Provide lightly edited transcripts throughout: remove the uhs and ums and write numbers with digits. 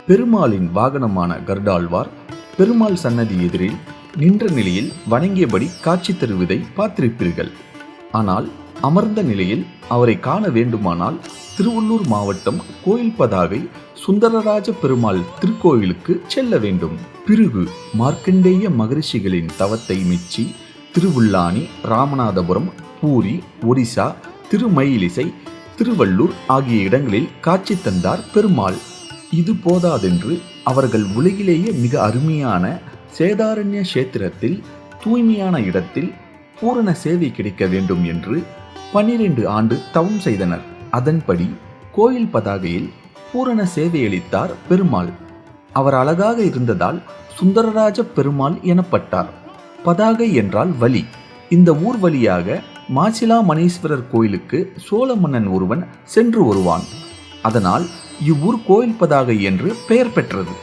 பெருமாளின் வாகனமான கருடாழ்வார் பெருமாள் சன்னதி எதிரில் நின்ற நிலையில் வணங்கியபடி காட்சி தருவதை பார்த்திருப்பீர்கள். ஆனால் அமர்ந்த நிலையில் அவரை காண வேண்டுமானால் திருவள்ளூர் மாவட்டம் கோயில் பதாகை சுந்தரராஜ பெருமாள் திருக்கோயிலுக்கு செல்ல வேண்டும். பிறகு மார்க்கண்டேய மகரிஷிகளின் தவத்தை மெச்சி திருவுள்ளானி, ராமநாதபுரம், பூரி, ஒடிசா, திருமயிலிசை, திருவள்ளூர் ஆகிய இடங்களில் காட்சி தந்தார் பெருமாள். இது போதாதென்று அவர்கள் உலகிலேயே மிக அருமையான சேதாரண்ய கஷேத்திரத்தில் தூய்மையான இடத்தில் பூரண சேவை கிடைக்க வேண்டும் என்று 12 ஆண்டு தவம் செய்தனர். அதன்படி கோயில் பதாகையில் பூரண சேவையளித்தார் பெருமாள். அவர் அழகாக இருந்ததால் சுந்தரராஜ பெருமாள் எனப்பட்டார். பதாகை என்றால் வழி. இந்த ஊர் வழியாக மாசிலாமணீஸ்வரர் கோயிலுக்கு சோழ மன்னன் ஒருவன் சென்று வருவான். அதனால் இவ்வூர் கோயில் பதாகை என்று பெயர் பெற்றது.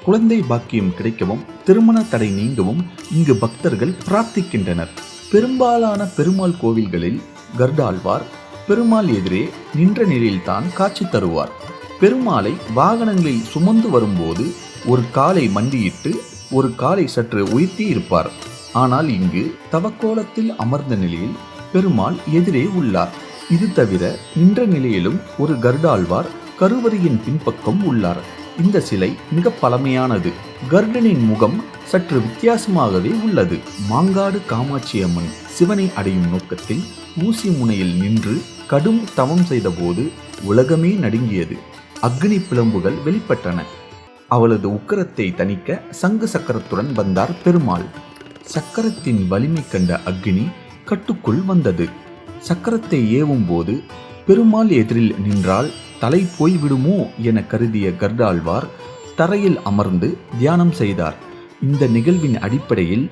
குழந்தை பாக்கியம் கிடைக்கவும் திருமண தடை நீங்கவும் இங்கு பக்தர்கள் பிரார்த்திக்கின்றனர். பெரும்பாலான பெருமாள் கோவில்களில் கருடாழ்வார் பெருமாள் எதிரே நின்ற நிலையில்தான் காட்சி தருவார். பெருமாளை வாகனங்களில் சுமந்து வரும்போது ஒரு காலை மண்டியிட்டு ஒரு காலை சற்று உயர்த்தி இருப்பார். ஆனால் இங்கு தவக்கோலத்தில் அமர்ந்த நிலையில் பெருமாள் எதிரே உள்ளார். இது தவிர நின்ற நிலையிலும் ஒரு கருடாழ்வார் கருவறையின் பின்பக்கம் உள்ளார். இந்த சிலை மிக பழமையானது. கருடனின் முகம் சற்று வித்தியாசமாகவே உள்ளது. மாங்காடு காமாட்சி அம்மன் சிவனை அடையும் நோக்கத்தில் ஊசி முனையில் நின்று கடும் தவம் செய்த போது உலகமே நடுங்கியது. அக்னி பிளம்புகள் வெளிப்பட்டன. அவளது உக்கிரத்தை தணிக்க சங்கு சக்கரத்துடன் வந்தார் பெருமாள். சக்கரத்தின் வலிமை கண்ட அக்னி கட்டுக்குள் வந்தது. சக்கரத்தை ஏவும் போது பெருமாள் எதிரில் நின்றால் தலை போய்விடுமோ என கருதிய கருடாழ்வார் தரையில் அமர்ந்து தியானம் செய்தார். இந்த நிகழ்வின் அடிப்படையில்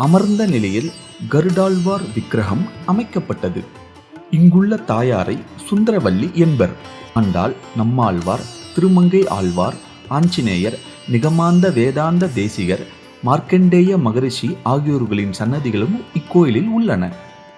அமர்ந்த நிலையில் கருடாழ்வார் விக்கிரகம் அமைக்கப்பட்டது. இங்குள்ள தாயாரை சுந்தரவல்லி என்பர். ஆண்டாள், நம்மாழ்வார், திருமங்கை ஆழ்வார், ஆஞ்சநேயர், நிகமாந்த வேதாந்த தேசிகர், மார்க்கண்டேய மகரிஷி ஆகியோர்களின் சன்னதிகளும் இக்கோயிலில் உள்ளன.